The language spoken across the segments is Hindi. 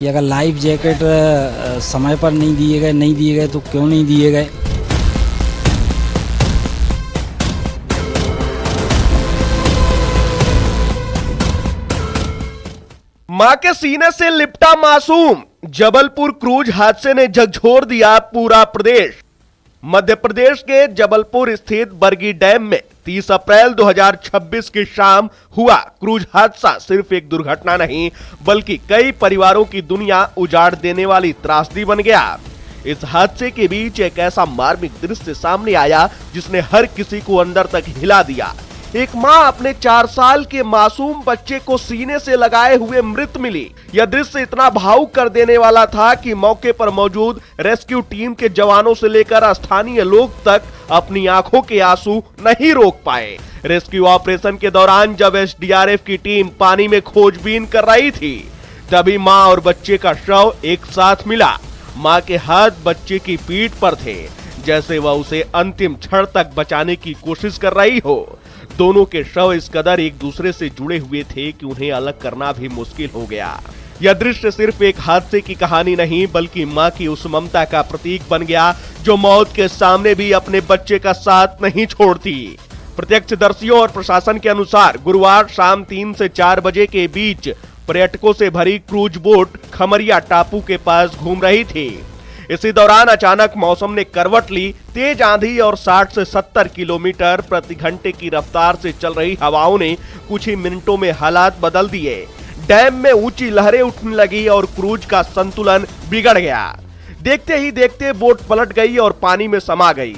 कि अगर लाइफ जैकेट समय पर नहीं दिए गए तो क्यों नहीं दिए गए। मां के सीने से लिपटा मासूम, जबलपुर क्रूज हादसे ने झकझोर दिया पूरा प्रदेश। मध्य प्रदेश के जबलपुर स्थित बरगी डैम में 30 अप्रैल 2026 की शाम हुआ क्रूज हादसा सिर्फ एक दुर्घटना नहीं बल्कि कई परिवारों की दुनिया उजाड़ देने वाली त्रासदी बन गया। इस हादसे के बीच एक ऐसा मार्मिक दृश्य सामने आया जिसने हर किसी को अंदर तक हिला दिया। एक मां अपने 4 साल के मासूम बच्चे को सीने से लगाए हुए मृत मिली। यह दृश्य इतना भावुक कर देने वाला था कि मौके पर मौजूद रेस्क्यू टीम के जवानों से लेकर स्थानीय लोग तक अपनी आंखों के आंसू नहीं रोक पाए। रेस्क्यू ऑपरेशन के दौरान जब एसडीआरएफ की टीम पानी में खोजबीन कर रही थी तभी मां और बच्चे का शव एक साथ मिला। मां के हाथ बच्चे की पीठ पर थे, जैसे वह उसे अंतिम क्षण तक बचाने की कोशिश कर रही हो। दोनों के शव इस कदर एक दूसरे से जुड़े हुए थे कि उन्हें अलग करना भी मुश्किल हो गया। यह दृश्य सिर्फ एक हादसे की कहानी नहीं बल्कि मां की उस ममता का प्रतीक बन गया जो मौत के सामने भी अपने बच्चे का साथ नहीं छोड़ती। प्रत्यक्षदर्शियों और प्रशासन के अनुसार गुरुवार शाम 3 से 4 बजे के बीच पर्यटकों से भरी क्रूज बोट खमरिया टापू के पास घूम रही थी। इसी दौरान अचानक मौसम ने करवट ली। तेज आंधी और 60 से 70 किलोमीटर प्रति घंटे की रफ्तार से चल रही हवाओं ने कुछ ही मिनटों में हालात बदल दिए। डैम में ऊंची लहरें उठने लगी और क्रूज का संतुलन बिगड़ गया। देखते ही देखते बोट पलट गई और पानी में समा गई।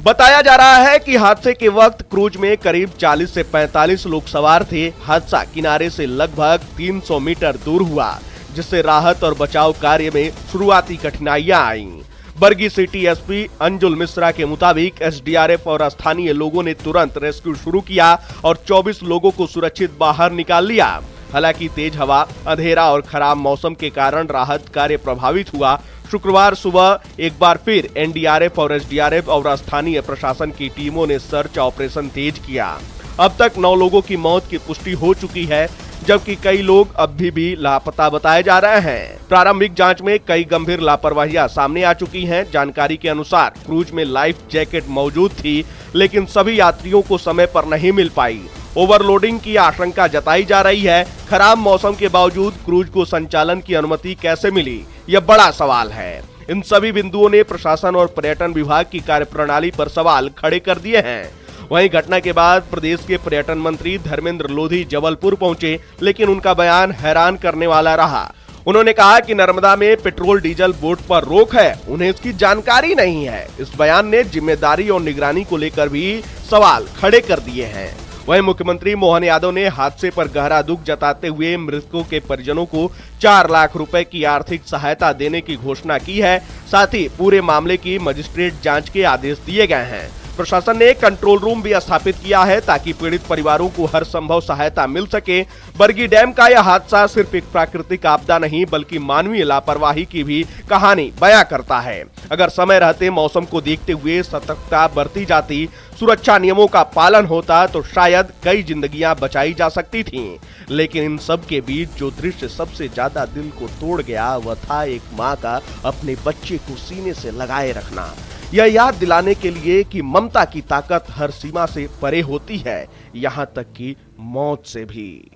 बताया जा रहा है कि हादसे के वक्त क्रूज में करीब 40 से 45 लोग सवार थे। हादसा किनारे से लगभग 300 मीटर दूर हुआ जिससे राहत और बचाव कार्य में शुरुआती कठिनाइयां आईं। बरगी सिटी एसपी अंजुल मिश्रा के मुताबिक एसडीआरएफ और स्थानीय लोगों ने तुरंत रेस्क्यू शुरू किया और 24 लोगों को सुरक्षित बाहर निकाल लिया। हालांकि तेज हवा, अंधेरा और खराब मौसम के कारण राहत कार्य प्रभावित हुआ। शुक्रवार सुबह एक बार फिर एनडीआरएफ और एसडीआरएफ और स्थानीय प्रशासन की टीमों ने सर्च ऑपरेशन तेज किया। अब तक 9 लोगों की मौत की पुष्टि हो चुकी है जबकि कई लोग अभी भी लापता बताए जा रहे हैं। प्रारंभिक जांच में कई गंभीर लापरवाहियां सामने आ चुकी हैं। जानकारी के अनुसार क्रूज में लाइफ जैकेट मौजूद थी लेकिन सभी यात्रियों को समय पर नहीं मिल पाई। ओवरलोडिंग की आशंका जताई जा रही है। खराब मौसम के बावजूद क्रूज को संचालन की अनुमति कैसे मिली, यह बड़ा सवाल है। इन सभी बिंदुओं ने प्रशासन और पर्यटन विभाग की कार्यप्रणाली पर सवाल खड़े कर दिए हैं। वहीं घटना के बाद प्रदेश के पर्यटन मंत्री धर्मेंद्र लोधी जबलपुर पहुंचे लेकिन उनका बयान हैरान करने वाला रहा। उन्होंने कहा कि नर्मदा में पेट्रोल डीजल बोट पर रोक है, उन्हें इसकी जानकारी नहीं है। इस बयान ने जिम्मेदारी और निगरानी को लेकर भी सवाल खड़े कर दिए हैं। वहीं मुख्यमंत्री मोहन यादव ने हादसे पर गहरा दुख जताते हुए मृतकों के परिजनों को 4 लाख रुपए की आर्थिक सहायता देने की घोषणा की है। साथ ही पूरे मामले की मजिस्ट्रेट जांच के आदेश दिए गए हैं। प्रशासन ने कंट्रोल रूम भी स्थापित किया है ताकि पीड़ित परिवारों को हर संभव सहायता मिल सके। बरगी डैम का यह हादसा सिर्फ एक प्राकृतिक आपदा नहीं बल्कि मानवीय लापरवाही की भी कहानी बयां करता है। अगर समय रहते मौसम को देखते हुए सतर्कता बरती जाती, सुरक्षा नियमों का पालन होता तो शायद कई जिंदगियां बचाई जा सकती थीं। लेकिन इन सब के बीच जो दृश्य सबसे ज्यादा दिल को तोड़ गया वह था एक माँ का अपने बच्चे को सीने से लगाए रखना। यह याद दिलाने के लिए कि ममता की ताकत हर सीमा से परे होती है, यहाँ तक कि मौत से भी।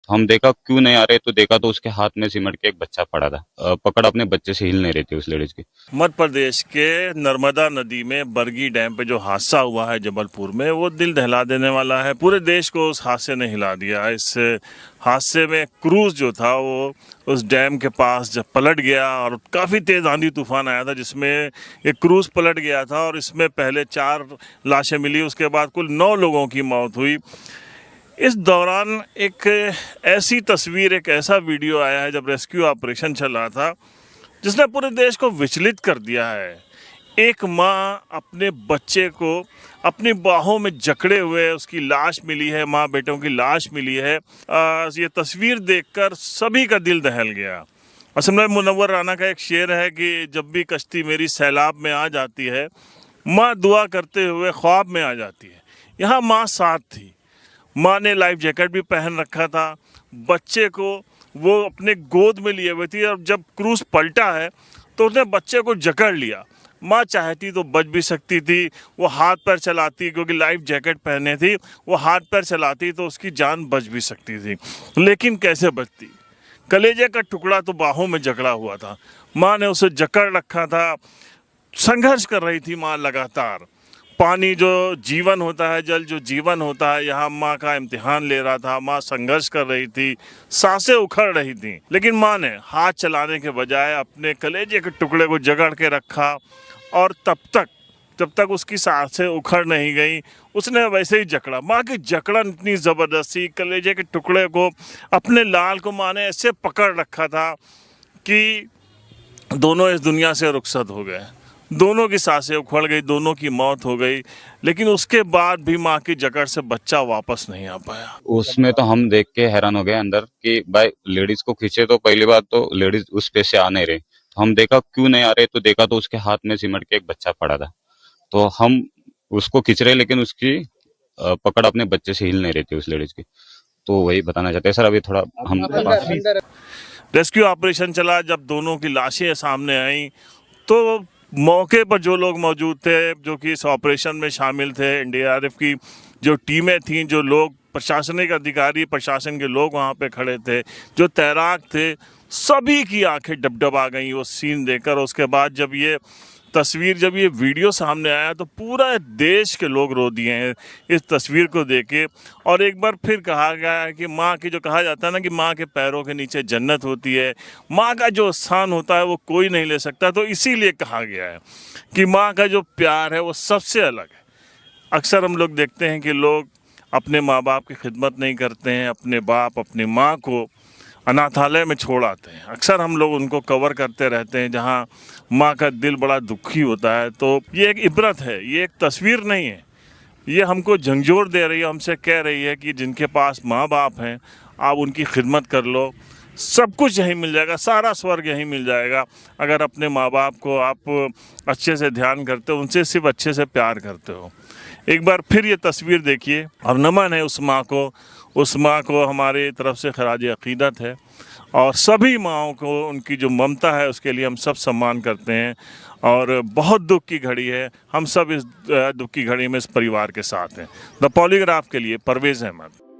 हम देखा क्यों नहीं आ रहे तो देखा तो उसके हाथ में सिमट के एक बच्चा पड़ा था। पकड़ अपने बच्चे से हिल नहीं रही थी उस लेडीज की। मध्य प्रदेश के नर्मदा नदी में बरगी डैम पे जो हादसा हुआ है जबलपुर में वो दिल दहला देने वाला है। पूरे देश को उस हादसे ने हिला दिया। इस हादसे में क्रूज जो था वो उस डैम के पास जब पलट गया और काफ़ी तेज़ आंधी तूफान आया था जिसमें एक क्रूज पलट गया था और इसमें पहले 4 लाशें मिली, उसके बाद कुल 9 लोगों की मौत हुई। इस दौरान एक ऐसी तस्वीर, एक ऐसा वीडियो आया है जब रेस्क्यू ऑपरेशन चल रहा था जिसने पूरे देश को विचलित कर दिया है। एक माँ अपने बच्चे को अपनी बाहों में जकड़े हुए, उसकी लाश मिली है, माँ बेटों की लाश मिली है। ये तस्वीर देखकर सभी का दिल दहल गया। असल में मुनव्वर राना का एक शेर है कि जब भी कश्ती मेरी सैलाब में आ जाती है, माँ दुआ करते हुए ख्वाब में आ जाती है। यहाँ माँ साथ थी। माँ ने लाइफ जैकेट भी पहन रखा था, बच्चे को वो अपने गोद में लिए हुए थी, और जब क्रूज पलटा है तो उसने बच्चे को जकड़ लिया। माँ चाहती तो बच भी सकती थी, वो हाथ पैर चलाती, क्योंकि लाइफ जैकेट पहने थी, वो हाथ पैर चलाती तो उसकी जान बच भी सकती थी, लेकिन कैसे बचती? कलेजे का टुकड़ा तो बाहों में जकड़ा हुआ था। माँ ने उसे जकड़ रखा था, संघर्ष कर रही थी माँ लगातार। पानी जो जीवन होता है, जल जो जीवन होता है, यहाँ माँ का इम्तिहान ले रहा था। माँ संघर्ष कर रही थी, सांसें उखड़ रही थी, लेकिन माँ ने हाथ चलाने के बजाय अपने कलेजे के टुकड़े को जकड़ के रखा, और जब तक उसकी सांसें उखड़ नहीं गई, उसने वैसे ही जकड़ा। माँ की जकड़न इतनी ज़बरदस्ती, कलेजे के टुकड़े को, अपने लाल को माँ ने ऐसे पकड़ रखा था कि दोनों इस दुनिया से रुखसत हो गए। दोनों की सांसें उखड़ गई, दोनों की मौत हो गई, लेकिन उसके बाद भी माँ की जकड़ से बच्चा वापस नहीं आ पाया। उसमें तो हम देख के हैरान हो गए अंदर कि भाई लेडीज को खींचे, तो पहली बात तो लेडीज उस पे से आ नहीं रही। तो हम देखा क्यों नहीं आ रहे, तो देखा तो उसके हाथ में सिमट के एक बच्चा पड़ा था। तो हम उसको खींच रहे, लेकिन उसकी पकड़ अपने बच्चे से हिल नहीं रही थी उस लेडीज की। तो वही बताना चाहते हैं सर। अभी थोड़ा हम रेस्क्यू ऑपरेशन चला, जब दोनों की लाशें सामने आई तो मौके पर जो लोग मौजूद थे, जो कि इस ऑपरेशन में शामिल थे, एनडीआरएफ की जो टीमें थीं, जो लोग प्रशासनिक अधिकारी, प्रशासन के लोग वहाँ पे खड़े थे, जो तैराक थे, सभी की आंखें डबडबा गईं वो सीन देखकर। उसके बाद जब ये वीडियो सामने आया तो पूरा देश के लोग रो दिए हैं इस तस्वीर को देख के। और एक बार फिर कहा गया है कि माँ की, जो कहा जाता है ना कि माँ के पैरों के नीचे जन्नत होती है, माँ का जो स्थान होता है वो कोई नहीं ले सकता। तो इसीलिए कहा गया है कि माँ का जो प्यार है वो सबसे अलग है। अक्सर हम लोग देखते हैं कि लोग अपने माँ बाप की खिदमत नहीं करते हैं, अपने बाप अपनी माँ को अनाथालय में छोड़ आते हैं। अक्सर हम लोग उनको कवर करते रहते हैं जहाँ माँ का दिल बड़ा दुखी होता है। तो ये एक इबरत है, ये एक तस्वीर नहीं है, ये हमको झंझोर दे रही है, हमसे कह रही है कि जिनके पास माँ बाप हैं आप उनकी खिदमत कर लो, सब कुछ यहीं मिल जाएगा, सारा स्वर्ग यहीं मिल जाएगा अगर अपने माँ बाप को आप अच्छे से ध्यान करते हो, उनसे सिर्फ अच्छे से प्यार करते हो। एक बार फिर ये तस्वीर देखिए और नमन है उस माँ को हमारी तरफ से खराज अक़ीदत है। और सभी माँओं को उनकी जो ममता है उसके लिए हम सब सम्मान करते हैं। और बहुत दुख की घड़ी है, हम सब इस दुख की घड़ी में इस परिवार के साथ हैं। द पॉलीग्राफ के लिए परवेज़ अहमद।